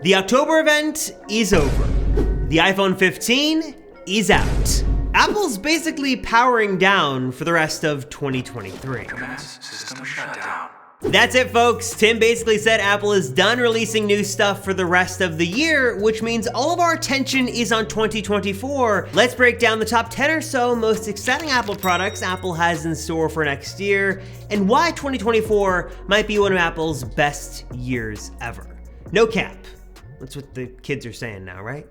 The October event is over. The iPhone 15 is out. Apple's basically powering down for the rest of 2023. System shutdown. That's it, folks. Tim basically said Apple is done releasing new stuff for the rest of the year, which means all of our attention is on 2024. Let's break down the top 10 or so most exciting Apple products Apple has in store for next year, and why 2024 might be one of Apple's best years ever. No cap. That's what the kids are saying now, right?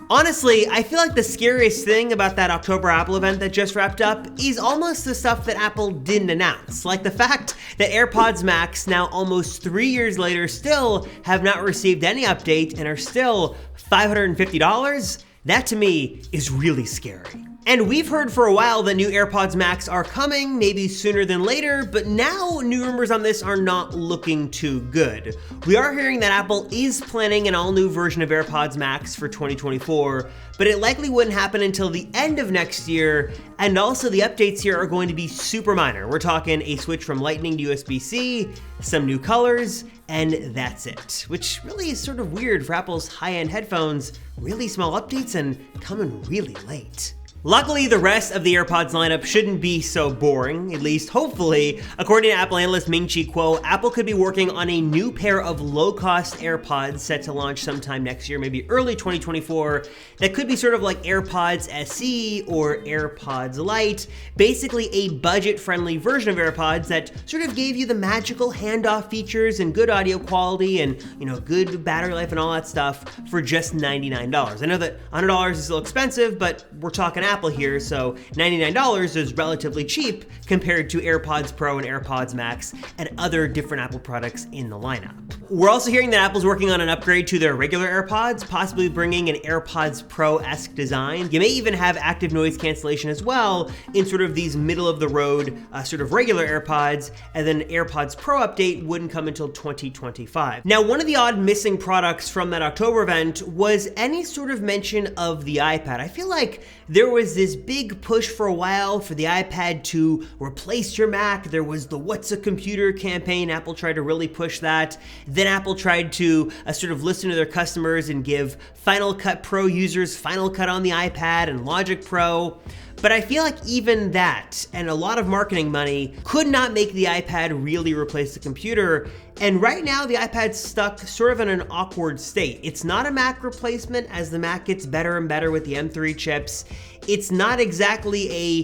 Honestly, I feel like the scariest thing about that October Apple event that just wrapped up is almost the stuff that Apple didn't announce. Like the fact that AirPods Max, now almost 3 years later, still have not received any update and are still $550. That to me is really scary. And we've heard for a while that new AirPods Max are coming, maybe sooner than later, but now new rumors on this are not looking too good. We are hearing that Apple is planning an all-new version of AirPods Max for 2024, but it likely wouldn't happen until the end of next year, and also the updates here are going to be super minor. We're talking a switch from Lightning to USB-C, some new colors, and that's it. Which really is sort of weird for Apple's high-end headphones, really small updates and coming really late. Luckily, the rest of the AirPods lineup shouldn't be so boring, at least hopefully. According to Apple analyst Ming-Chi Kuo, Apple could be working on a new pair of low-cost AirPods set to launch sometime next year, maybe early 2024, that could be sort of like AirPods SE or AirPods Lite, basically a budget-friendly version of AirPods that sort of gave you the magical handoff features and good audio quality and, good battery life and all that stuff for just $99. I know that $100 is still expensive, but we're talking Apple here, so $99 is relatively cheap compared to AirPods Pro and AirPods Max and other different Apple products in the lineup. We're also hearing that Apple's working on an upgrade to their regular AirPods, possibly bringing an AirPods Pro-esque design. You may even have active noise cancellation as well in sort of these middle-of-the-road sort of regular AirPods, and then AirPods Pro update wouldn't come until 2025. Now, one of the odd missing products from that October event was any sort of mention of the iPad. I feel like there was this big push for a while for the iPad to replace your Mac. There was the What's a Computer campaign. Apple tried to really push that. Then Apple tried to sort of listen to their customers and give Final Cut Pro users Final Cut on the iPad and Logic Pro. But I feel like even that and a lot of marketing money could not make the iPad really replace the computer. And right now the iPad's stuck sort of in an awkward state. It's not a Mac replacement as the Mac gets better and better with the M3 chips. It's not exactly a,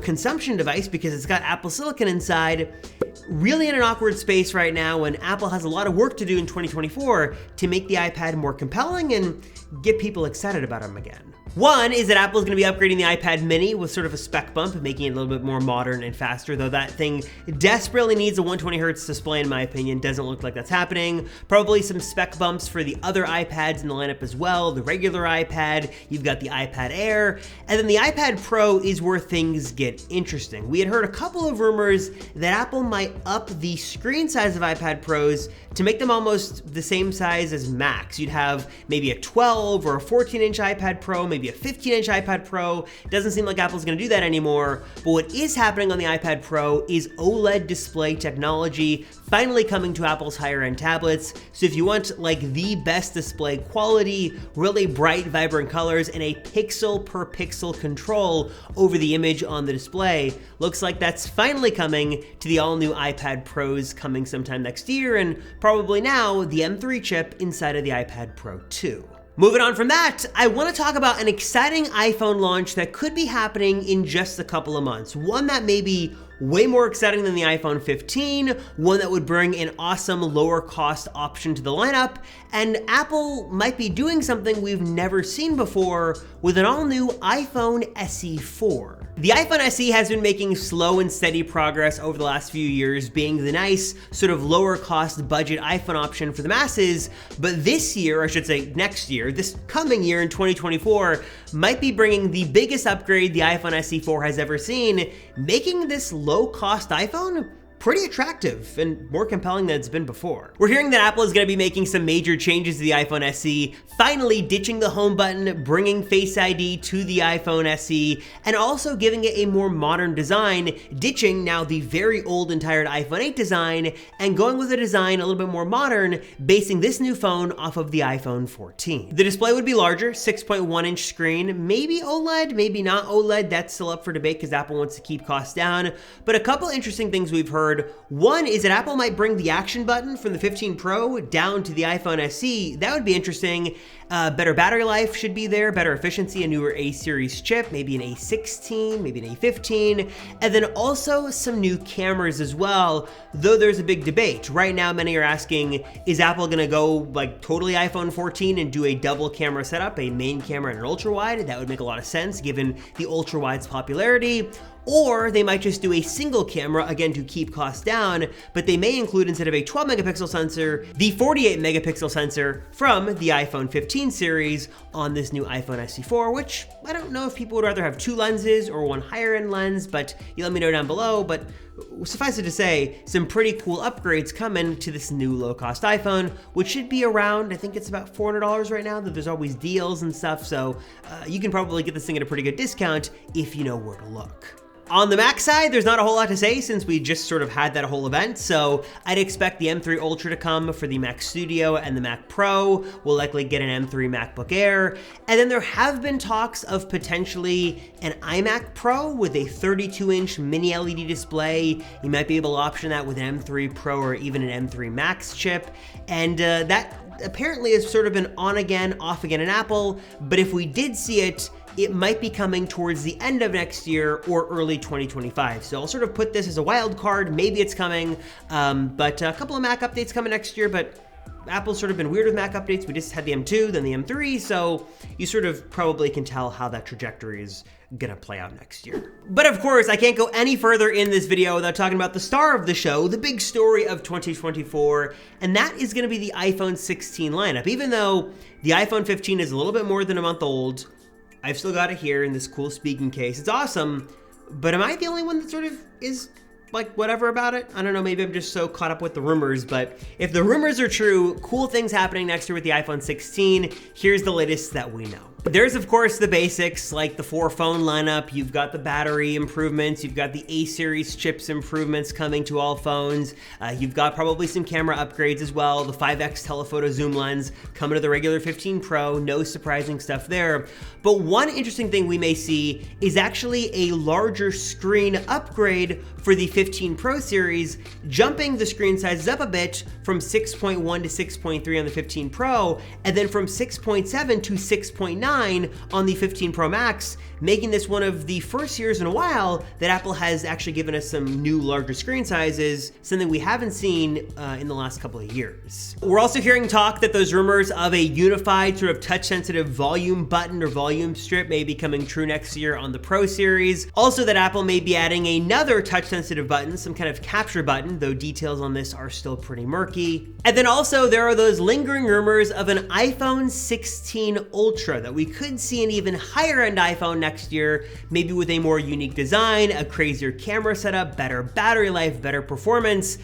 consumption device because it's got Apple Silicon inside. Really in an awkward space right now, and Apple has a lot of work to do in 2024 to make the iPad more compelling and get people excited about them again. One is that Apple's going to be upgrading the iPad mini with sort of a spec bump, making it a little bit more modern and faster, though that thing desperately needs a 120Hz display in my opinion. Doesn't look like that's happening. Probably some spec bumps for the other iPads in the lineup as well. The regular iPad, you've got the iPad Air, and then the iPad Pro is where things get interesting. We had heard a couple of rumors that Apple might up the screen size of iPad Pros to make them almost the same size as Macs. You'd have maybe a 12 or a 14-inch iPad Pro, maybe a 15-inch iPad Pro. Doesn't seem like Apple's gonna do that anymore, but what is happening on the iPad Pro is OLED display technology finally coming to Apple's higher-end tablets. So if you want like the best display quality, really bright, vibrant colors, and a pixel per pixel control over the image on the display, looks like that's finally coming to the all-new iPad Pros coming sometime next year, and probably now the M3 chip inside of the iPad Pro 2. Moving on from that, I want to talk about an exciting iPhone launch that could be happening in just a couple of months. One that may be way more exciting than the iPhone 15, one that would bring an awesome lower cost option to the lineup, and Apple might be doing something we've never seen before with an all-new iPhone SE 4. The iPhone SE has been making slow and steady progress over the last few years, being the nice sort of lower cost budget iPhone option for the masses, but this year, or I should say next year, this coming year in 2024, might be bringing the biggest upgrade the iPhone SE 4 has ever seen, making this low cost iPhone pretty attractive and more compelling than it's been before. We're hearing that Apple is going to be making some major changes to the iPhone SE, finally ditching the home button, bringing Face ID to the iPhone SE, and also giving it a more modern design, ditching now the very old and tired iPhone 8 design and going with a design a little bit more modern, basing this new phone off of the iPhone 14. The display would be larger, 6.1-inch screen, maybe OLED, maybe not OLED, that's still up for debate because Apple wants to keep costs down, but a couple interesting things we've heard. One is that Apple might bring the action button from the 15 Pro down to the iPhone SE. That would be interesting. Better battery life should be there, better efficiency, a newer A series chip, maybe an A16, maybe an A15, and then also some new cameras as well, though there's a big debate. Right now, many are asking, is Apple gonna go like totally iPhone 14 and do a double camera setup, a main camera and an ultra wide? That would make a lot of sense given the ultra wide's popularity. Or they might just do a single camera, again, to keep costs down, but they may include, instead of a 12 megapixel sensor, the 48 megapixel sensor from the iPhone 15 series on this new iPhone SE4, which I don't know if people would rather have two lenses or one higher end lens, but you let me know down below. But suffice it to say, some pretty cool upgrades coming to this new low-cost iPhone, which should be around, I think it's about $400 right now, though there's always deals and stuff, so you can probably get this thing at a pretty good discount if you know where to look. On the Mac side, there's not a whole lot to say since we just sort of had that whole event, so I'd expect the M3 Ultra to come for the Mac Studio and the Mac Pro. We'll likely get an M3 MacBook Air, and then there have been talks of potentially an iMac Pro with a 32-inch mini LED display. You might be able to option that with an M3 Pro or even an M3 Max chip, and that apparently has sort of been on again, off again in Apple, but if we did see it, it might be coming towards the end of next year or early 2025. So I'll sort of put this as a wild card. Maybe it's coming, but a couple of Mac updates coming next year, but Apple's sort of been weird with Mac updates. We just had the M2, then the M3, so you sort of probably can tell how that trajectory is gonna play out next year. But of course, I can't go any further in this video without talking about the star of the show, the big story of 2024, and that is gonna be the iPhone 16 lineup. Even though the iPhone 15 is a little bit more than a month old, I've still got it here in this cool speaking case. It's awesome, but am I the only one that sort of is like whatever about it? I don't know, maybe I'm just so caught up with the rumors, but if the rumors are true, cool things happening next year with the iPhone 16. Here's the latest that we know. There's of course the basics like the 4-phone lineup, you've got the battery improvements, you've got the A series chips improvements coming to all phones, you've got probably some camera upgrades as well, the 5x telephoto zoom lens coming to the regular 15 Pro, no surprising stuff there. But one interesting thing we may see is actually a larger screen upgrade for the 15 Pro series, jumping the screen sizes up a bit from 6.1 to 6.3 on the 15 Pro, and then from 6.7 to 6.9 on the 15 Pro Max, making this one of the first years in a while that Apple has actually given us some new larger screen sizes, something we haven't seen in the last couple of years. We're also hearing talk that those rumors of a unified sort of touch-sensitive volume button or volume strip may be coming true next year on the Pro series. Also that Apple may be adding another touch-sensitive button, some kind of capture button, though details on this are still pretty murky. And then also there are those lingering rumors of an iPhone 16 Ultra that we could see an even higher end iPhone next year, maybe with a more unique design, a crazier camera setup, better battery life, better performance,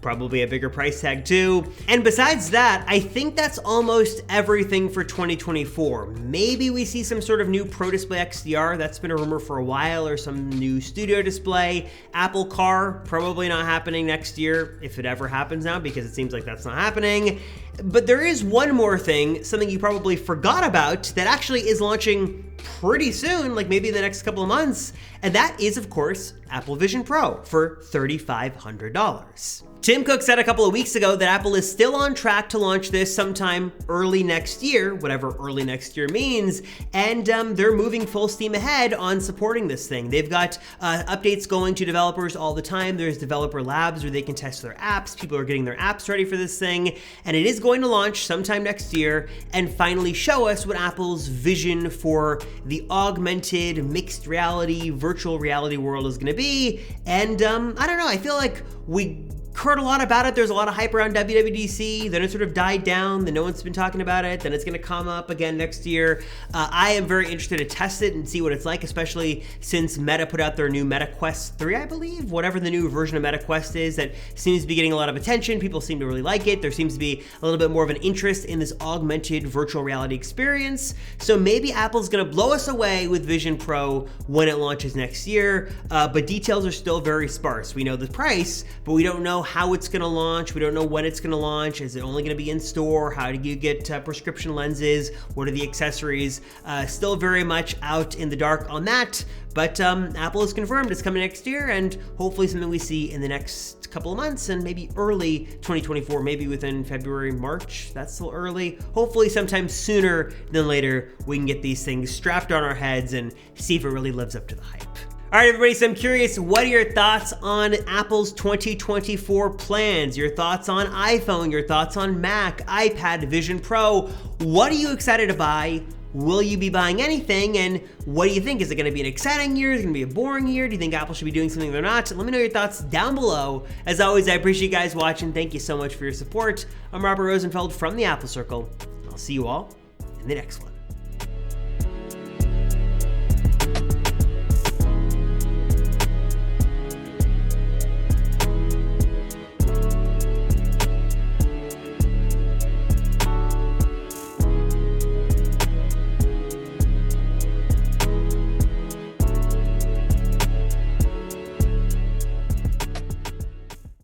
probably a bigger price tag too. And besides that, I think that's almost everything for 2024. Maybe we see some sort of new Pro Display XDR, that's been a rumor for a while, or some new studio display. Apple Car, probably not happening next year, if it ever happens now, because it seems like that's not happening. But there is one more thing, something you probably forgot about, that actually is launching pretty soon, like maybe in the next couple of months, and that is, of course, Apple Vision Pro for $3,500. Tim Cook said a couple of weeks ago that Apple is still on track to launch this sometime early next year, whatever early next year means, and they're moving full steam ahead on supporting this thing. They've got updates going to developers all the time. There's developer labs where they can test their apps. People are getting their apps ready for this thing, and it is going to launch sometime next year and finally show us what Apple's vision for the augmented, mixed reality, virtual reality world is gonna be. And I don't know, I feel like we heard a lot about it. There's a lot of hype around WWDC, then it sort of died down, then no one's been talking about it, then it's gonna come up again next year. I am very interested to test it and see what it's like, especially since Meta put out their new Meta Quest 3, I believe, whatever the new version of Meta Quest is, that seems to be getting a lot of attention. People seem to really like it. There seems to be a little bit more of an interest in this augmented virtual reality experience. So maybe Apple's gonna blow us away with Vision Pro when it launches next year, but details are still very sparse. We know the price, but we don't know how it's gonna launch. We don't know when it's gonna launch. Is it only gonna be in store? How do you get prescription lenses? What are the accessories? Still very much out in the dark on that, but Apple has confirmed it's coming next year, and hopefully something we see in the next couple of months, and maybe early 2024, maybe within February, March. That's still early. Hopefully sometime sooner than later, we can get these things strapped on our heads and see if it really lives up to the hype. All right, everybody, so I'm curious, what are your thoughts on Apple's 2024 plans? Your thoughts on iPhone, your thoughts on Mac, iPad, Vision Pro? What are you excited to buy? Will you be buying anything? And what do you think? Is it gonna be an exciting year? Is it gonna be a boring year? Do you think Apple should be doing something they're not? Let me know your thoughts down below. As always, I appreciate you guys watching. Thank you so much for your support. I'm Robert Rosenfeld from the Apple Circle. I'll see you all in the next one.